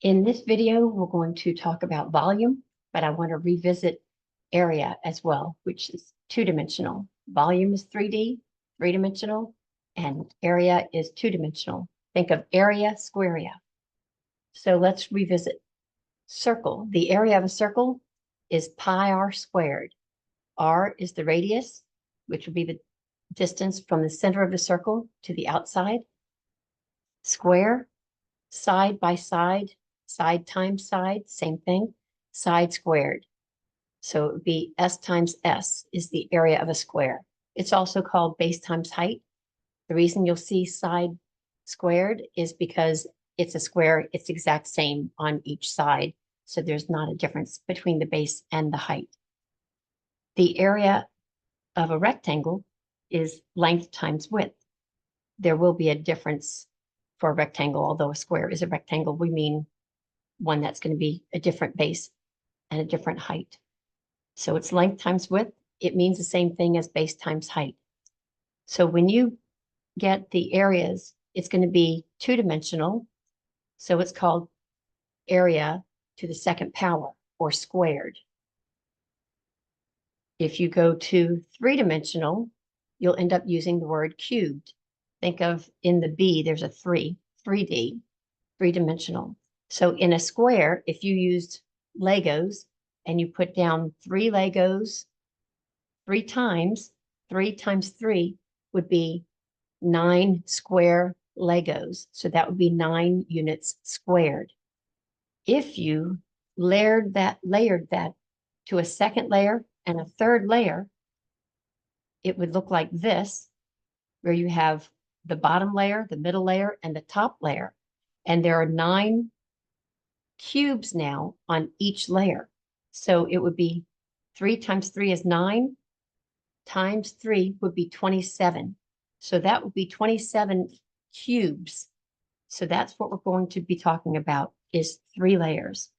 In this video, we're going to talk about volume, but I want to revisit area as well, which is two-dimensional. Volume is 3D, three-dimensional, and area is two-dimensional. Think of area, squarea. So let's revisit circle. The area of a circle is pi r squared. R is the radius, which would be the distance from the center of the circle to the outside. Square, side by side, side times side, same thing, side squared. So it would be S times S is the area of a square. It's also called base times height. The reason you'll see side squared is because it's a square, it's exact same on each side. So there's not a difference between the base and the height. The area of a rectangle is length times width. There will be a difference for a rectangle, although a square is a rectangle, we mean one that's going to be a different base and a different height. So it's length times width. It means the same thing as base times height. So when you get the areas, it's going to be two-dimensional. So it's called area to the second power, or squared. If you go to three-dimensional, you'll end up using the word cubed. Think of in the B, there's a 3D, three-dimensional. So in a square, if you used Legos and you put down 3 Legos 3 times 3 would be 9 square Legos. So that would be 9 units squared. If you layered that to a second layer and a third layer, it would look like this, where you have the bottom layer, the middle layer, and the top layer. And there are 9 cubes now on each layer. So it would be 3 times 3 is 9, times 3 would be 27. So that would be 27 cubes. So that's what we're going to be talking about, is 3 layers.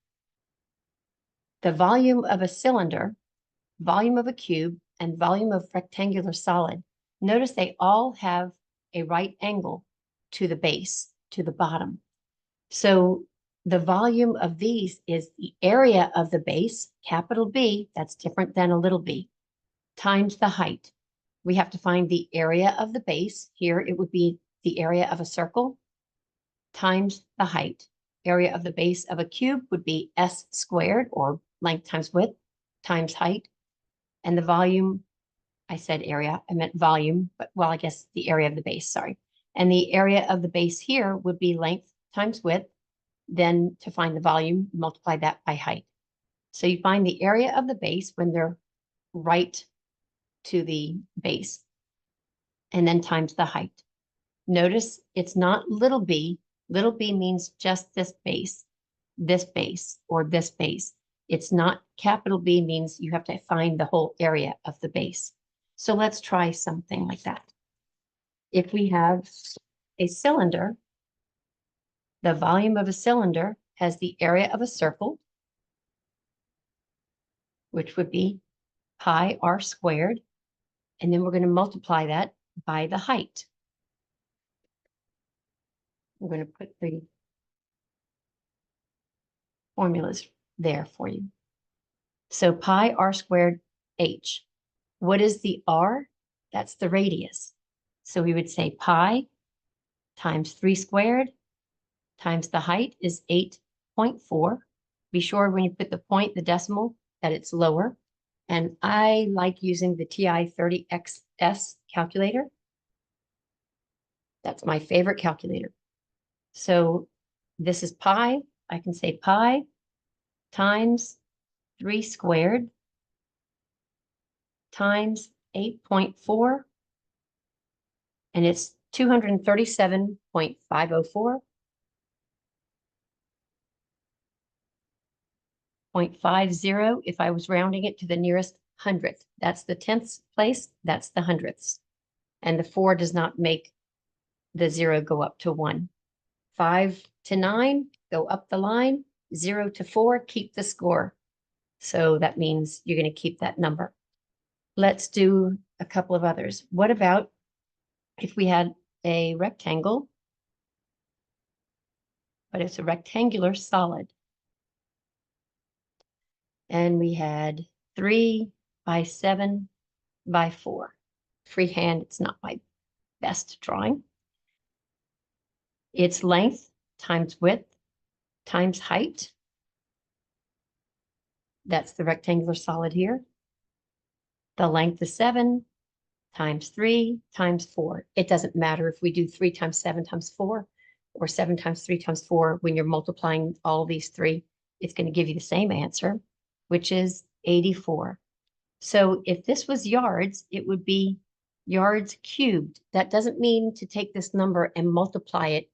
The volume of a cylinder, volume of a cube, and volume of rectangular solid. Notice they all have a right angle to the base, to the bottom. So the volume of these is the area of the base, capital B, that's different than a little b, times the height. We have to find the area of the base. Here it would be the area of a circle times the height. Area of the base of a cube would be S squared, or length times width, times height. And the volume, I said area, I meant volume, but well, I guess the area of the base, sorry. And the area of the base here would be length times width. Then to find the volume, multiply that by height. So you find the area of the base when they're right to the base, and then times the height. Notice it's not little b. Little b means just this base, or this base. It's not capital B, means you have to find the whole area of the base. So let's try something like that. If we have a cylinder, the volume of a cylinder has the area of a circle, which would be pi r squared. And then we're going to multiply that by the height. I'm going to put the formulas there for you. So pi r squared h. What is the r? That's the radius. So we would say pi times 3 squared times the height is 8.4. Be sure when you put the point, the decimal, that it's lower. And I like using the TI 30XS calculator. That's my favorite calculator. So this is pi. I can say pi times 3 squared times 8.4. And it's 237.504. 0.50 if I was rounding it to the nearest hundredth. That's the tenths place, that's the hundredths. And the 4 does not make the 0 go up to 1. 5 to 9, go up the line. 0 to 4, keep the score. So that means you're going to keep that number. Let's do a couple of others. What about if we had a rectangle, but it's a rectangular solid. And we had 3 by 7 by 4. Freehand, it's not my best drawing. Its length times width times height. That's the rectangular solid here. The length is 7 times 3 times 4. It doesn't matter if we do 3 times 7 times 4 or 7 times 3 times 4. When you're multiplying all these three, it's going to give you the same answer, which is 84. So if this was yards, it would be yards cubed. That doesn't mean to take this number and multiply it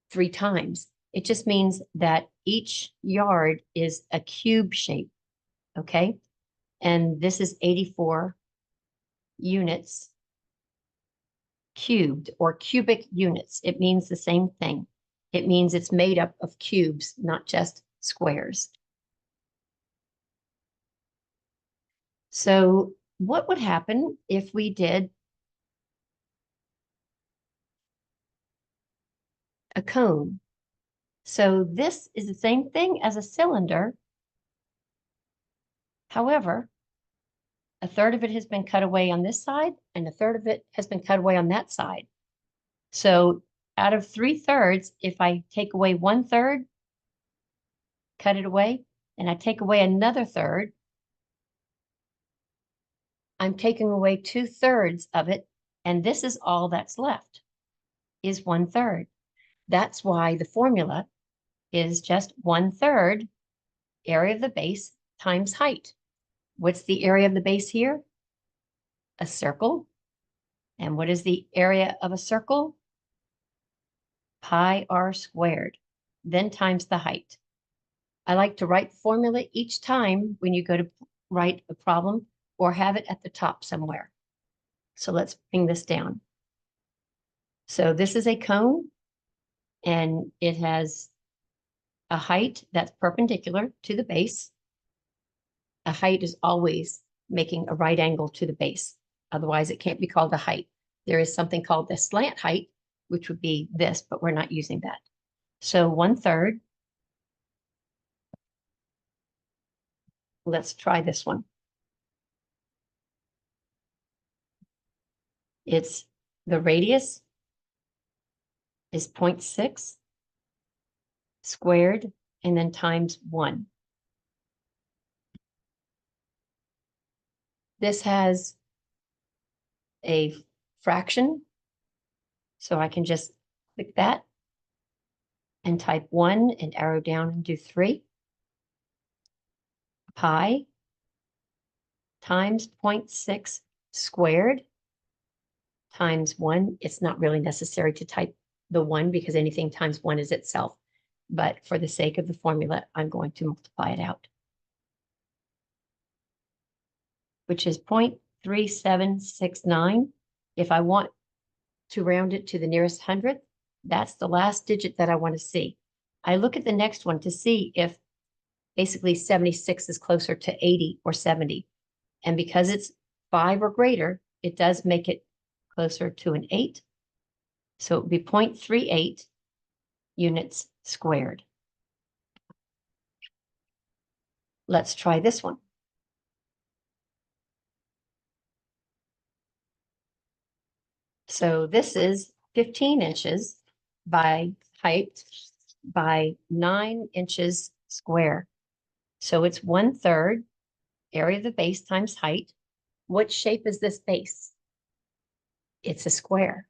3 times. It just means that each yard is a cube shape, okay? And this is 84 units cubed or cubic units. It means the same thing. It means it's made up of cubes, not just squares. So what would happen if we did a cone? So this is the same thing as a cylinder. However, a third of it has been cut away on this side and a third of it has been cut away on that side. So out of 3/3, if I take away 1/3, cut it away, and I take away another third, I'm taking away 2/3 of it, and this is all that's left, is 1/3. That's why the formula is just 1/3 area of the base times height. What's the area of the base here? A circle. And what is the area of a circle? Pi r squared, then times the height. I like to write the formula each time when you go to write a problem or have it at the top somewhere. So let's bring this down. So this is a cone, and it has a height that's perpendicular to the base. A height is always making a right angle to the base. Otherwise, it can't be called a height. There is something called the slant height, which would be this, but we're not using that. So 1/3. Let's try this one. It's the radius is 0.6 squared and then times 1. This has a fraction, so I can just click that and type 1 and arrow down and do 3. Pi times 0.6 squared times 1. It's not really necessary to type the 1 because anything times 1 is itself. But for the sake of the formula, I'm going to multiply it out, which is 0.3769. If I want to round it to the nearest hundredth, that's the last digit that I want to see. I look at the next one to see if basically 76 is closer to 80 or 70. And because it's 5 or greater, it does make it closer to an 8. So it would be 0.38 units squared. Let's try this one. So this is 15 inches by height by 9 inches square. So it's 1/3 area of the base times height. What shape is this base? It's a square.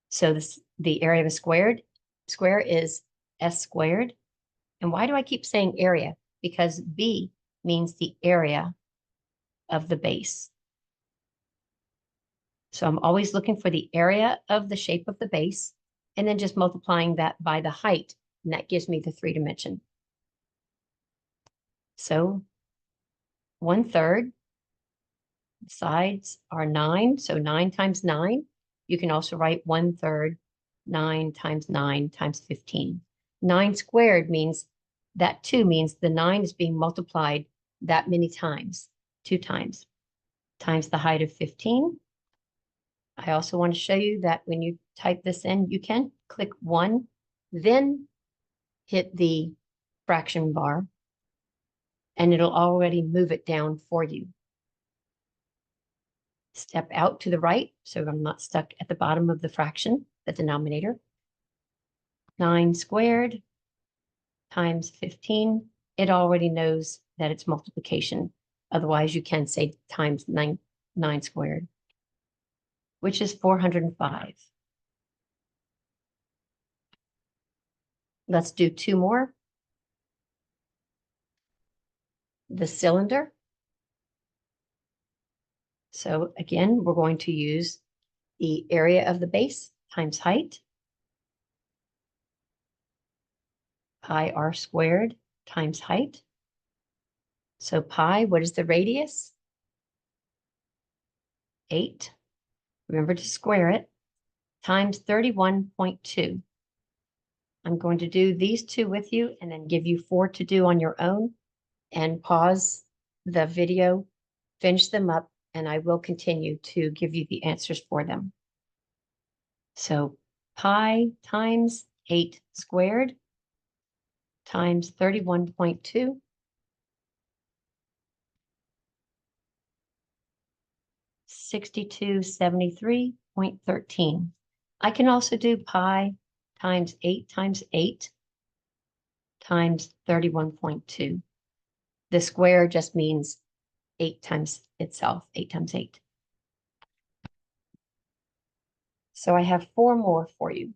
So the area of a square is s squared. And why do I keep saying area? Because B means the area of the base. So I'm always looking for the area of the shape of the base and then just multiplying that by the height. And that gives me the 3 dimension. So 1/3, sides are 9. So 9 times 9. You can also write 1/3, 9 times 9 times 15. 9 squared means that 2 means the 9 is being multiplied that many times, 2 times the height of 15. I also want to show you that when you type this in, you can click 1, then hit the fraction bar, and it'll already move it down for you. Step out to the right, so I'm not stuck at the bottom of the fraction, the denominator. 9 squared times 15. It already knows that it's multiplication. Otherwise, you can say times 9 squared, which is 405. Let's do 2 more. The cylinder. So again, we're going to use the area of the base times height, pi r squared times height. So pi, what is the radius? 8. Remember to square it, times 31.2. I'm going to do these 2 with you and then give you 4 to do on your own, and pause the video, finish them up, and I will continue to give you the answers for them. So pi times 8 squared times 31.2. 6273.13. I can also do pi times 8 times 8 times 31.2. The square just means 8 times itself, 8 times 8. So I have 4 more for you.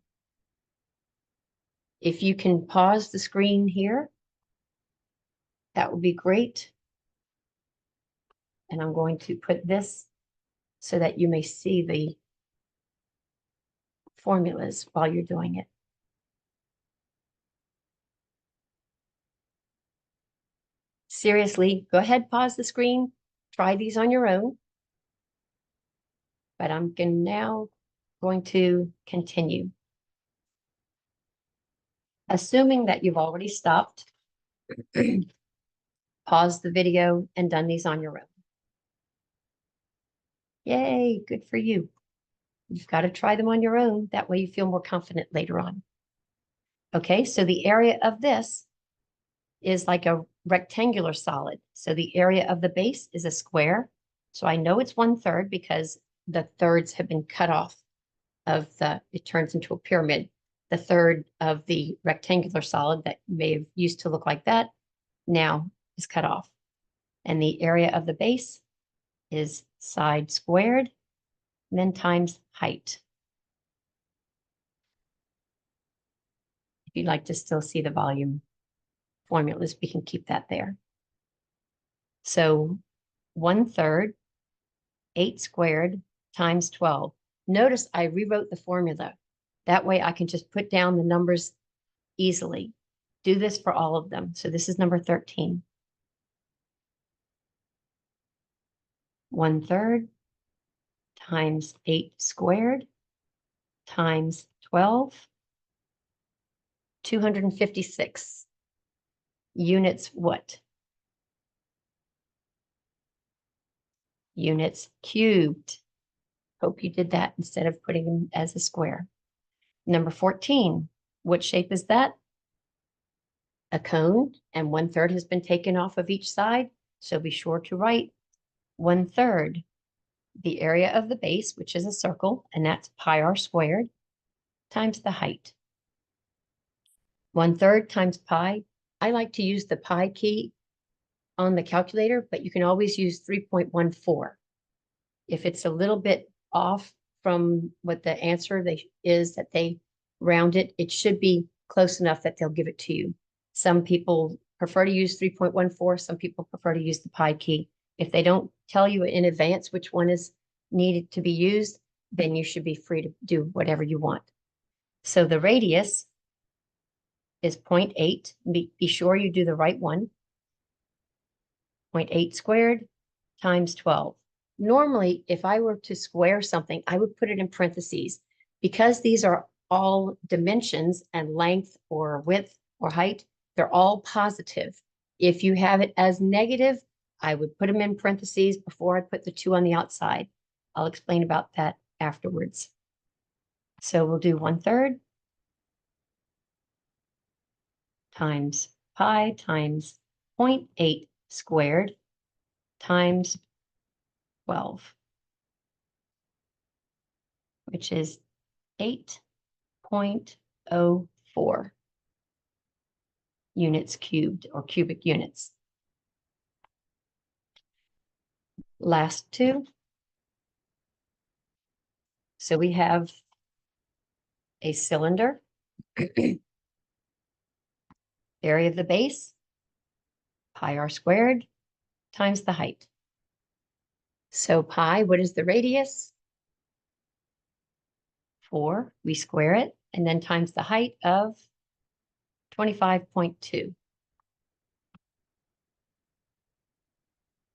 If you can pause the screen here, that would be great. And I'm going to put this so that you may see the formulas while you're doing it. Seriously, go ahead, pause the screen, try these on your own. But I'm now going to continue. Assuming that you've already stopped, pause the video and done these on your own. Yay, good for you. You've got to try them on your own. That way you feel more confident later on. Okay, so the area of this is like a rectangular solid. So the area of the base is a square. So I know it's 1/3 because the thirds have been cut off of it turns into a pyramid. The third of the rectangular solid that may have used to look like that now is cut off. And the area of the base is side squared, and then times height. If you'd like to still see the volume formulas, we can keep that there. So 1/3, 8 squared times 12. Notice I rewrote the formula. That way I can just put down the numbers easily. Do this for all of them. So this is number 13. 1/3 times 8 squared times 12, 256. Units what? Units cubed. Hope you did that instead of putting them as a square. Number 14, what shape is that? A cone, and 1/3 has been taken off of each side. So be sure to write 1/3. The area of the base, which is a circle, and that's pi r squared, times the height. 1/3 times pi. I like to use the pi key on the calculator, but you can always use 3.14. If it's a little bit off from what the answer is that they round it, it should be close enough that they'll give it to you. Some people prefer to use 3.14. Some people prefer to use the pi key. If they don't tell you in advance which one is needed to be used, then you should be free to do whatever you want. So the radius is 0.8. Be sure you do the right one. 0.8 squared times 12. Normally, if I were to square something, I would put it in parentheses. Because these are all dimensions and length or width or height, they're all positive. If you have it as negative, I would put them in parentheses before I put the 2 on the outside. I'll explain about that afterwards. So we'll do 1/3 times pi times 0.8 squared times 12, which is 8.04 units cubed or cubic units. Last two. So we have a cylinder, area of the base, pi r squared times the height. So pi, what is the radius? 4, we square it, and then times the height of 25.2.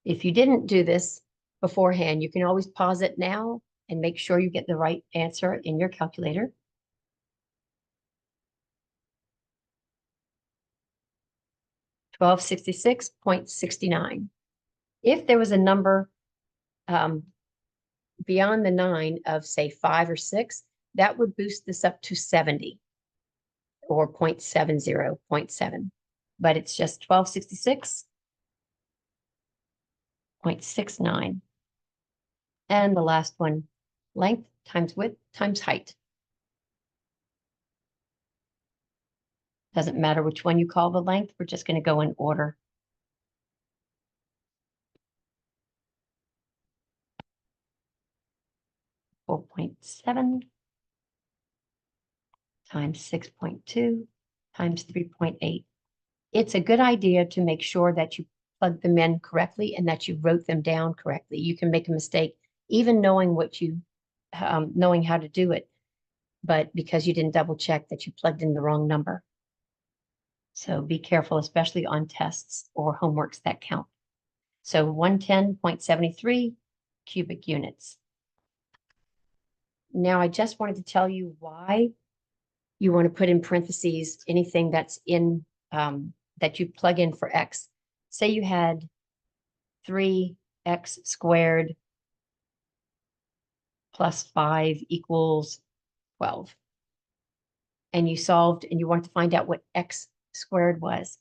If you didn't do this beforehand, you can always pause it now and make sure you get the right answer in your calculator. $1266.69. If there was a number beyond the 9 of, say, 5 or 6, that would boost this up to 70 or 0.70, 0.7. But it's just 1266.69. And the last one, length times width times height. Doesn't matter which one you call the length, we're just going to go in order. .7 times 6.2 times 3.8. It's a good idea to make sure that you plug them in correctly and that you wrote them down correctly. You can make a mistake even knowing what you knowing how to do it, but because you didn't double check that you plugged in the wrong number. So be careful, especially on tests or homeworks that count. So 110.73 cubic units. Now, I just wanted to tell you why you want to put in parentheses anything that's in that you plug in for x. Say you had 3x squared plus 5 equals 12. And you solved and you want to find out what x squared was.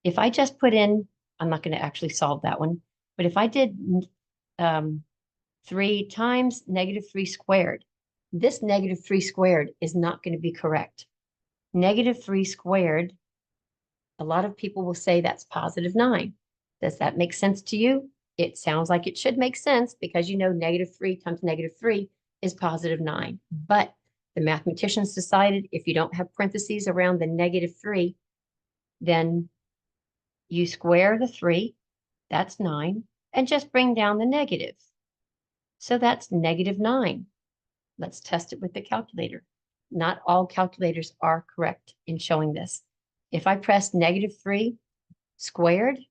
If I just put in, I'm not going to actually solve that one, but if I did 3 times -3 squared, this -3 squared is not going to be correct. -3 squared, a lot of people will say that's +9. Does that make sense to you? It sounds like it should make sense because you know -3 times -3 is +9. But the mathematicians decided if you don't have parentheses around the -3, then you square the 3, that's 9, and just bring down the negative. So that's -9. Let's test it with the calculator. Not all calculators are correct in showing this. If I press -3 squared,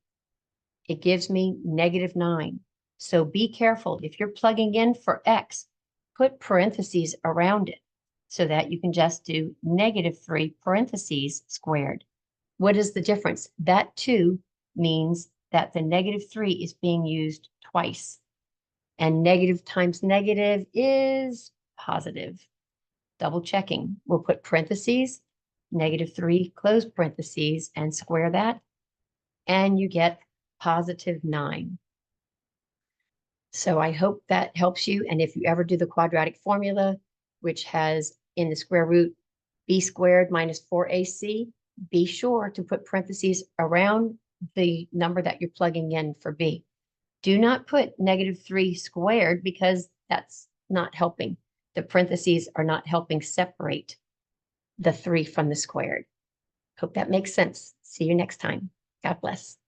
it gives me -9. So be careful. If you're plugging in for x, put parentheses around it so that you can just do -3 parentheses squared. What is the difference? That too means that the -3 is being used twice. And negative times negative is positive. Double checking. We'll put parentheses, -3, close parentheses, and square that. And you get +9. So I hope that helps you. And if you ever do the quadratic formula, which has in the square root b squared minus 4ac, be sure to put parentheses around the number that you're plugging in for b. Do not put -3 squared because that's not helping. The parentheses are not helping separate the 3 from the squared. Hope that makes sense. See you next time. God bless.